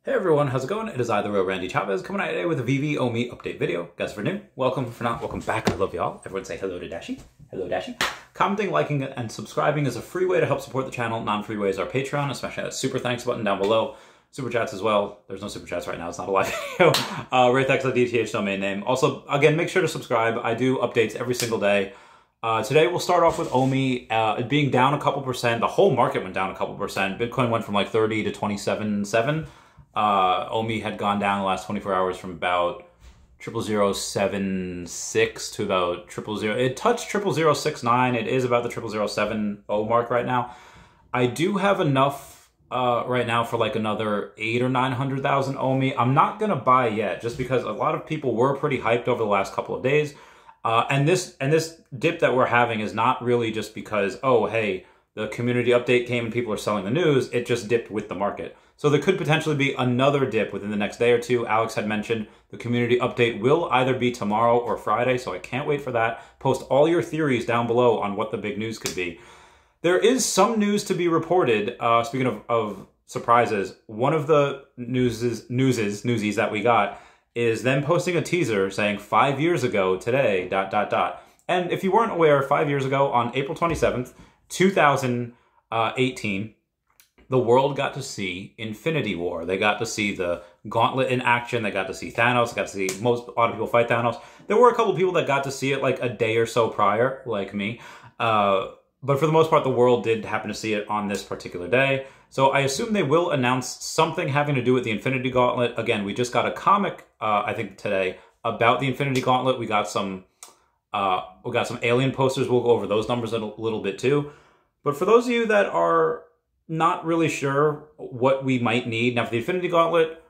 Hey everyone, how's it going? It is I, the real Randy Chavez, coming at you today with a Veve Omi update video. Guys, if you're new, welcome. If you're not, welcome back. I love y'all. Everyone say hello to Dashi. Hello, Dashi. Commenting, liking, and subscribing is a free way to help support the channel. Non-free ways are Patreon, especially that super thanks button down below. Super chats as well. There's no super chats right now. It's not a live video. Rate X the DTH domain name. Also, again, make sure to subscribe. I do updates every single day. Today we'll start off with Omi being down a couple percent. The whole market went down a couple percent. Bitcoin went from like 30 to 27.7. Omi had gone down the last 24 hours from about 0.0076 to about 0.00. It touched 0.0069. It is about the 0.0070 mark right now. I do have enough right now for like another 800,000 or 900,000 Omi. I'm not gonna buy yet, just because a lot of people were pretty hyped over the last couple of days. And this dip that we're having is not really just because, oh, hey, the community update came and people are selling the news. It just dipped with the market. So there could potentially be another dip within the next day or two. Alex had mentioned the community update will either be tomorrow or Friday, so I can't wait for that. Post all your theories down below on what the big news could be. There is some news to be reported. Speaking of surprises, one of the newsies that we got is them posting a teaser saying 5 years ago today, ... And if you weren't aware, 5 years ago on April 27th, 2018, the world got to see Infinity War. They got to see the Gauntlet in action. They got to see Thanos. They got to see a lot of people fight Thanos. There were a couple people that got to see it like a day or so prior, like me. But for the most part, the world did happen to see it on this particular day. So I assume they will announce something having to do with the Infinity Gauntlet. Again, we just got a comic, I think today, about the Infinity Gauntlet. We got some alien posters. We'll go over those numbers in a little bit too. But for those of you that are not really sure what we might need, now for the Infinity Gauntlet,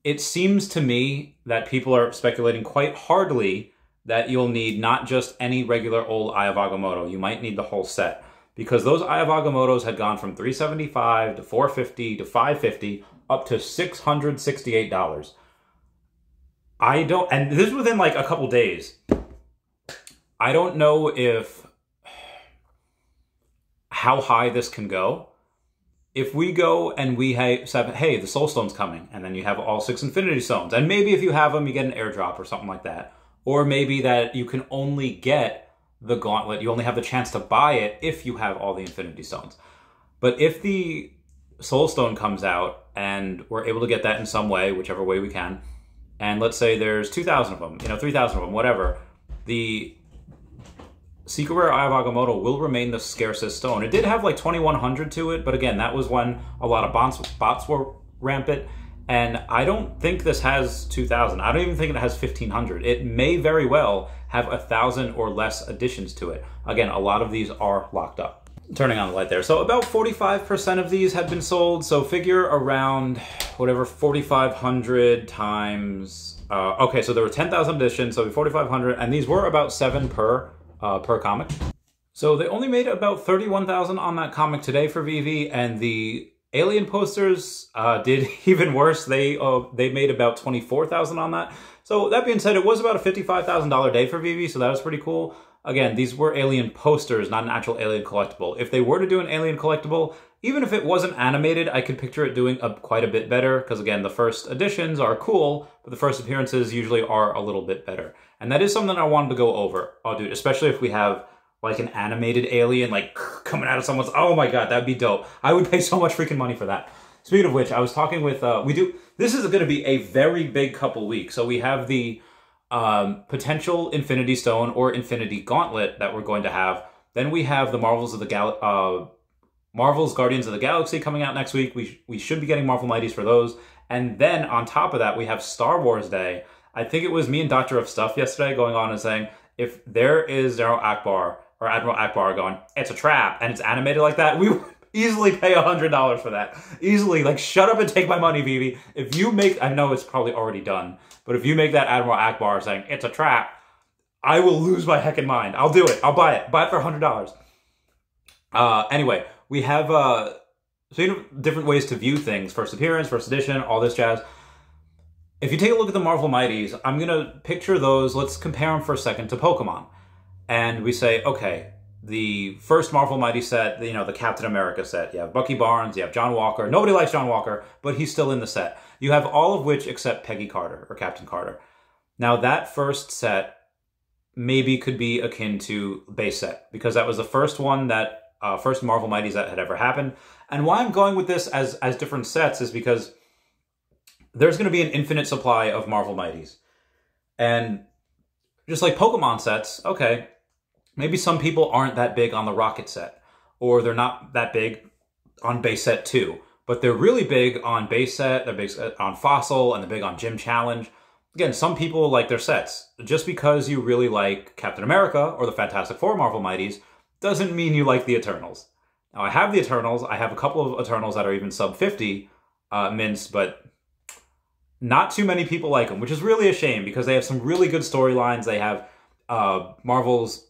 it seems to me that people are speculating quite hardly that you'll need not just any regular old Eye of Agamotto. You might need the whole set, because those Eye of Agamottos had gone from $375 to $450 to $550 up to $668. And this is within like a couple days. I don't know how high this can go. If we go and we say, hey, the Soul Stone's coming, and then you have all 6 Infinity Stones, and maybe if you have them, you get an airdrop or something like that. Or maybe that you can only get the Gauntlet, you only have the chance to buy it if you have all the Infinity Stones. But if the Soul Stone comes out, and we're able to get that in some way, whichever way we can, and let's say there's 2,000 of them, 3,000 of them, whatever, the Secret Rare Eye of Agamotto will remain the scarcest stone. It did have like 2,100 to it, but again, that was when a lot of bots were rampant. And I don't think this has 2,000. I don't even think it has 1,500. It may very well have 1,000 or less additions to it. Again, a lot of these are locked up. Turning on the light there. So about 45% of these have been sold. So figure around whatever 4,500 times. Okay, so there were 10,000 additions, so 4,500, and these were about 7 per comic. So they only made about 31,000 on that comic today for Veve, and the alien posters did even worse. They made about 24,000 on that. So that being said, it was about a $55,000 day for Veve, so that was pretty cool. Again, these were alien posters, not an actual alien collectible. If they were to do an alien collectible, even if it wasn't animated, I could picture it doing quite a bit better, because again, the first editions are cool, but the first appearances usually are a little bit better. And that is something I wanted to go over. Oh, dude, especially if we have like an animated alien like coming out of someone's, oh my god, that'd be dope. I would pay so much freaking money for that. Speaking of which, I was talking with, this is gonna be a very big couple weeks. So we have the potential Infinity Stone or Infinity Gauntlet that we're going to have. Then we have the Marvel's Guardians of the Galaxy coming out next week. We should be getting Marvel Mighties for those. And then on top of that, we have Star Wars Day. I think it was me and Dr. of Stuff yesterday going on and saying, if there is Admiral Akbar going, it's a trap, and it's animated like that, we would easily pay $100 for that. Easily, like, shut up and take my money, Veve. If you make, I know it's probably already done, but if you make that Admiral Akbar saying, it's a trap, I will lose my heckin' mind. I'll do it. I'll buy it. Buy it for $100. Anyway, we have different ways to view things. First appearance, first edition, all this jazz. If you take a look at the Marvel Mighties, I'm going to picture those, let's compare them for a second to Pokemon. And we say, okay, the first Marvel Mighty set, you know, the Captain America set. You have Bucky Barnes, you have John Walker. Nobody likes John Walker, but he's still in the set. You have all of which except Peggy Carter, or Captain Carter. Now, that first set maybe could be akin to base set, because that was the first one that, first Marvel Mighty set had ever happened. And why I'm going with this as different sets is because there's going to be an infinite supply of Marvel Mighties. And just like Pokemon sets, okay, maybe some people aren't that big on the Rocket set, or they're not that big on base set 2, but they're really big on base set, they're big on Fossil, and they're big on Gym Challenge. Again, some people like their sets. Just because you really like Captain America or the Fantastic Four Marvel Mighties doesn't mean you like the Eternals. Now, I have the Eternals. I have a couple of Eternals that are even sub 50 mints, but not too many people like them, which is really a shame because they have some really good storylines. They have Marvel's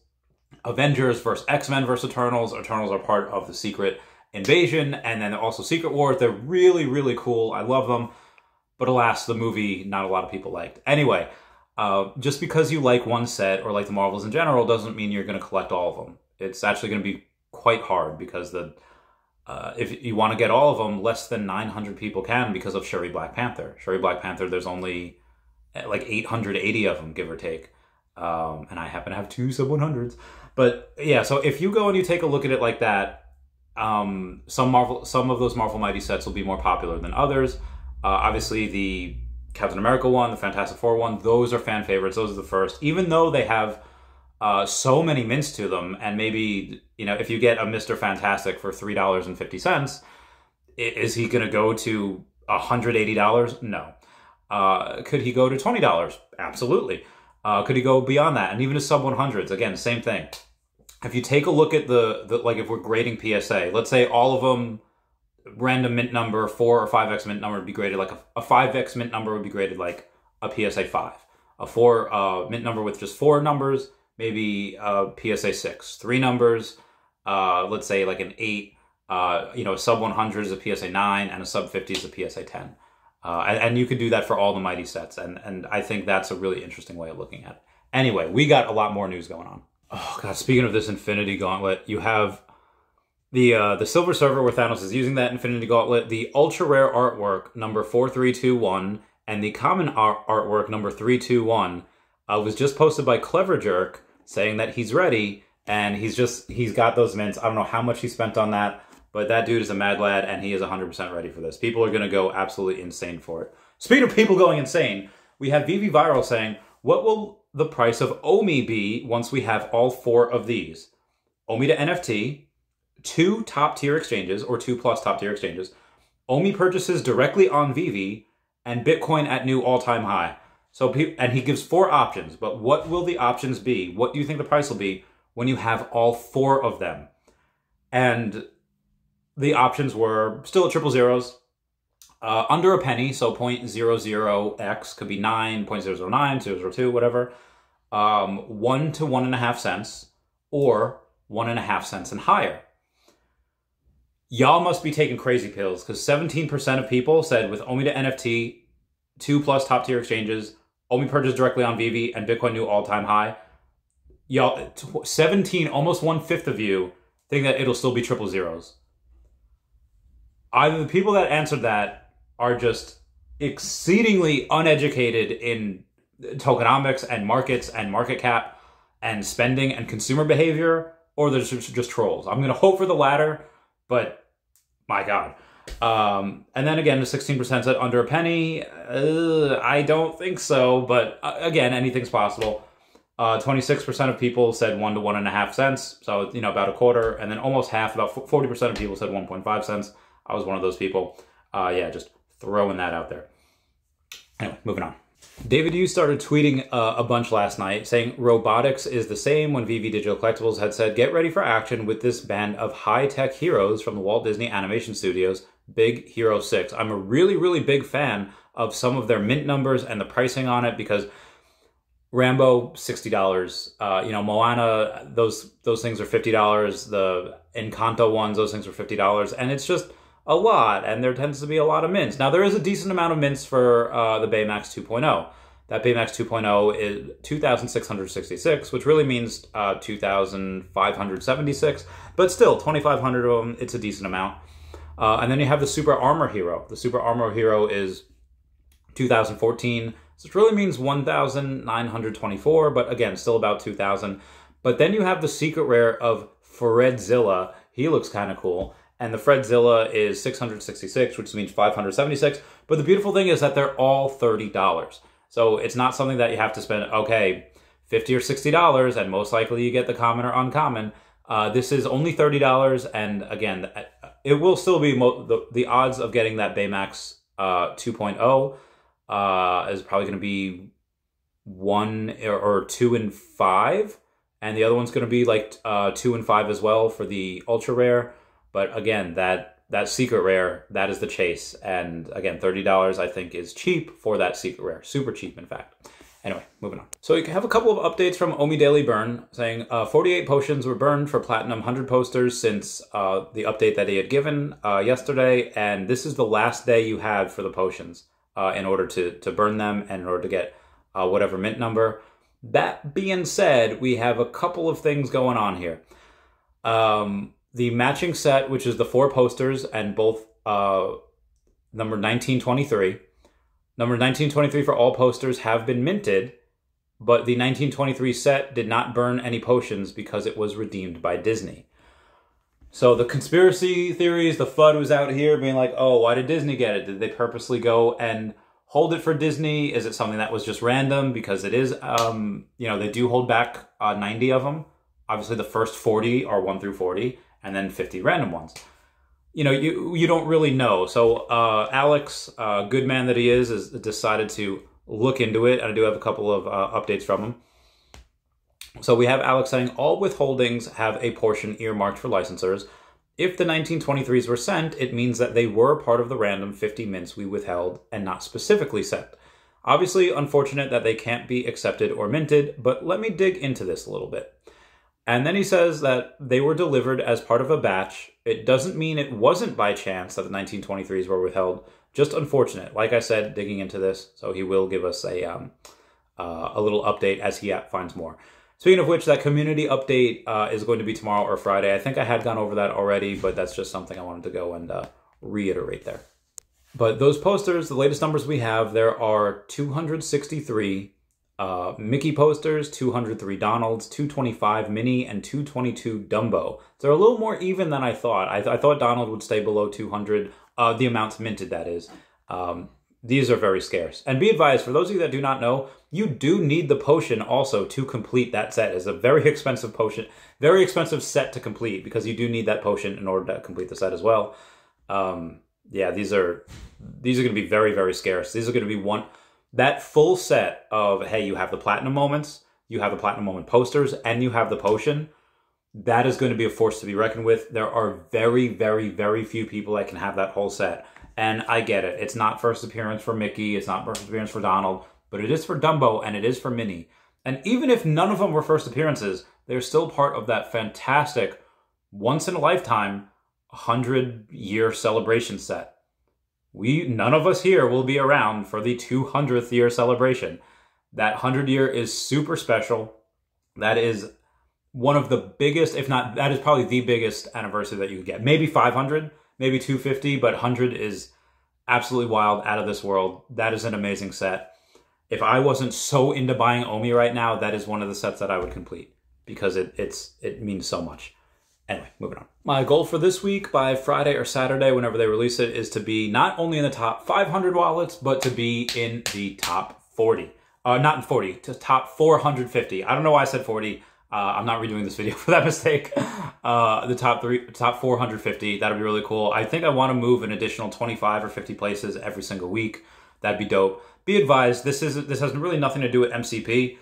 Avengers versus X-Men versus Eternals. Eternals are part of the Secret Invasion, and then also Secret Wars. They're really, really cool. I love them. But alas, the movie, not a lot of people liked. Anyway, just because you like one set or like the Marvels in general doesn't mean you're going to collect all of them. It's actually going to be quite hard because if you want to get all of them, less than 900 people can because of Shuri Black Panther. Shuri Black Panther, there's only like 880 of them, give or take. And I happen to have 2 sub-100s. But yeah, so if you go and you take a look at it like that, some of those Marvel Mighty sets will be more popular than others. Obviously, the Captain America one, the Fantastic Four one, those are fan favorites. Those are the first. Even though they have so many mints to them, and maybe, you know, if you get a Mr. Fantastic for $3.50, is he going to go to $180? No. Could he go to $20? Absolutely. Could he go beyond that? And even to sub-100s, again, same thing. If you take a look at like if we're grading PSA, let's say all of them, random mint number, 4 or 5x mint number would be graded like a 5x mint number would be graded like a PSA 5. A 4 mint number with just 4 numbers, maybe PSA 6. 3 numbers, let's say like an 8. You know, a sub 100 is a PSA 9, and a sub 50 is a PSA 10. And you could do that for all the Mighty sets, and I think that's a really interesting way of looking at it. Anyway, we got a lot more news going on. Oh god, speaking of this Infinity Gauntlet, you have the silver server where Thanos is using that Infinity Gauntlet, the ultra rare artwork number 4321, and the common artwork number 321 was just posted by Clever Jerk saying that he's ready, and he's got those mints. I don't know how much he spent on that, but that dude is a mad lad, and he is 100% ready for this. People are going to go absolutely insane for it. Speaking of people going insane, we have Veve Viral saying, what will the price of OMI be once we have all 4 of these? OMI to NFT, 2 top-tier exchanges, or 2+ top-tier exchanges, OMI purchases directly on Veve, and Bitcoin at new all-time high. And he gives 4 options, but what will the options be? What do you think the price will be when you have all 4 of them? And the options were still at triple zeros, under a penny, so 0.00x could be 9, 0.009, 0.002, whatever, 1 to 1.5 cents, or 1.5 cents and higher. Y'all must be taking crazy pills, because 17% of people said with OMI to NFT, 2+ top-tier exchanges, OMI purchased directly on Veve, and Bitcoin new all-time high. Y'all, 17, almost 1/5 of you think that it'll still be triple zeros. Either the people that answered that are just exceedingly uneducated in tokenomics and markets and market cap and spending and consumer behavior, or they're just trolls. I'm going to hope for the latter, but my God. And then again, the 16% said under a penny. I don't think so, but again, anything's possible. 26% of people said 1 to 1.5 cents, so you know, about a quarter, and then almost half, about 40% of people said 1.5 cents. I was one of those people. Yeah, just throwing that out there. Anyway, moving on. David Yu started tweeting a bunch last night saying robotics is the same when Veve Digital Collectibles had said, get ready for action with this band of high-tech heroes from the Walt Disney Animation Studios, Big Hero 6. I'm a really, really big fan of some of their mint numbers and the pricing on it, because Rambo, $60. You know, Moana, those things are $50. The Encanto ones, those things are $50. And it's just a lot, and there tends to be a lot of mints. Now, there is a decent amount of mints for the Baymax 2.0. That Baymax 2.0 is 2,666, which really means 2,576, but still 2,500 of them, it's a decent amount. And then you have the Super Armor Hero. The Super Armor Hero is 2014, so it really means 1,924, but again, still about 2,000. But then you have the secret rare of Fredzilla. He looks kind of cool. And the Fredzilla is 666, which means 576. But the beautiful thing is that they're all $30. So it's not something that you have to spend, okay, $50 or $60, and most likely you get the common or uncommon. This is only $30, and again, it will still be the odds of getting that Baymax 2.0 is probably going to be 1 or 2 in 5, and the other one's going to be like 2 in 5 as well for the ultra rare. But again, that secret rare, that is the chase. And again, $30 I think is cheap for that secret rare. Super cheap, in fact. Anyway, moving on. So you have a couple of updates from Omi Daily Burn saying 48 potions were burned for Platinum 100 posters since the update that he had given yesterday. And this is the last day you have for the potions in order to burn them and in order to get whatever mint number. That being said, we have a couple of things going on here. The matching set, which is the 4 posters and both number 1923. Number 1923 for all posters have been minted, but the 1923 set did not burn any potions because it was redeemed by Disney. So the conspiracy theories, the FUD was out here being like, oh, why did Disney get it? Did they purposely go and hold it for Disney? Is it something that was just random? Because it is, you know, they do hold back 90 of them. Obviously, the first 40 are 1 through 40, and then 50 random ones. You know, you don't really know. So Alex, good man that he is, has decided to look into it. And I do have a couple of updates from him. So we have Alex saying, all withholdings have a portion earmarked for licensors. If the 1923s were sent, it means that they were part of the random 50 mints we withheld and not specifically sent. Obviously, unfortunate that they can't be accepted or minted, but let me dig into this a little bit. And then he says that they were delivered as part of a batch. It doesn't mean it wasn't by chance that the 1923s were withheld. Just unfortunate. Like I said, digging into this, so he will give us a little update as he finds more. Speaking of which, that community update is going to be tomorrow or Friday. I think I had gone over that already, but that's just something I wanted to go and reiterate there. But those posters, the latest numbers we have, there are 263 Mickey posters, 203 Donalds, 225 Minnie, and 222 Dumbo. They're a little more even than I thought. I thought Donald would stay below 200, the amounts minted, that is. These are very scarce. And be advised, for those of you that do not know, you do need the potion also to complete that set. It's a very expensive potion, very expensive set to complete, because you do need that potion in order to complete the set as well. Yeah, these are going to be very, very scarce. These are going to be that full set of, hey, you have the platinum moments, you have the platinum moment posters, and you have the potion. That is going to be a force to be reckoned with. There are very, very, very few people that can have that whole set. And I get it. It's not first appearance for Mickey. It's not first appearance for Donald. But it is for Dumbo, and it is for Minnie. And even if none of them were first appearances, they're still part of that fantastic, once-in-a-lifetime, 100-year celebration set. None of us here will be around for the 200th year celebration. That 100 year is super special. That is one of the biggest, if not, that is probably the biggest anniversary that you could get. Maybe 500, maybe 250, but 100 is absolutely wild, out of this world. That is an amazing set. If I wasn't so into buying Omi right now, that is one of the sets that I would complete because it means so much. Anyway, moving on. My goal for this week by Friday or Saturday, whenever they release it, is to be not only in the top 500 wallets, but to be in the top 40. Not in 40, to top 450. I don't know why I said 40. I'm not redoing this video for that mistake. The top 450, that'd be really cool. I think I want to move an additional 25 or 50 places every single week. That'd be dope. Be advised, this has really nothing to do with MCP.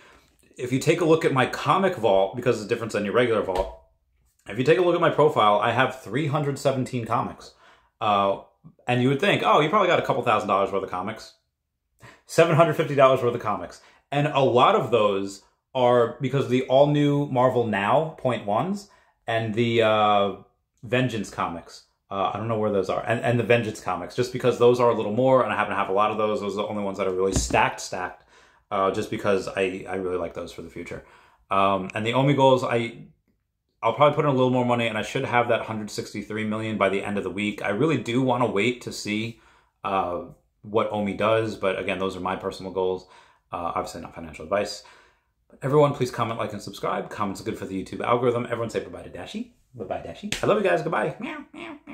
If you take a look at my comic vault, because it's different than your regular vault, if you take a look at my profile, I have 317 comics. And you would think, oh, you probably got a couple $1,000s worth of comics. $750 worth of comics. And a lot of those are because of the all-new Marvel Now .1s and the Vengeance comics. I don't know where those are. And the Vengeance comics, just because those are a little more, and I happen to have a lot of those. Those are the only ones that are really stacked. just because I really like those for the future. And the OMI goals, I'll probably put in a little more money, and I should have that 163 million by the end of the week. I really do want to wait to see what OMI does, but again, those are my personal goals. Obviously not financial advice. But everyone, please comment, like, and subscribe. Comments are good for the YouTube algorithm. Everyone say bye-bye to Dashi. Bye-bye, Dashi. I love you guys. Goodbye. Meow, meow, meow.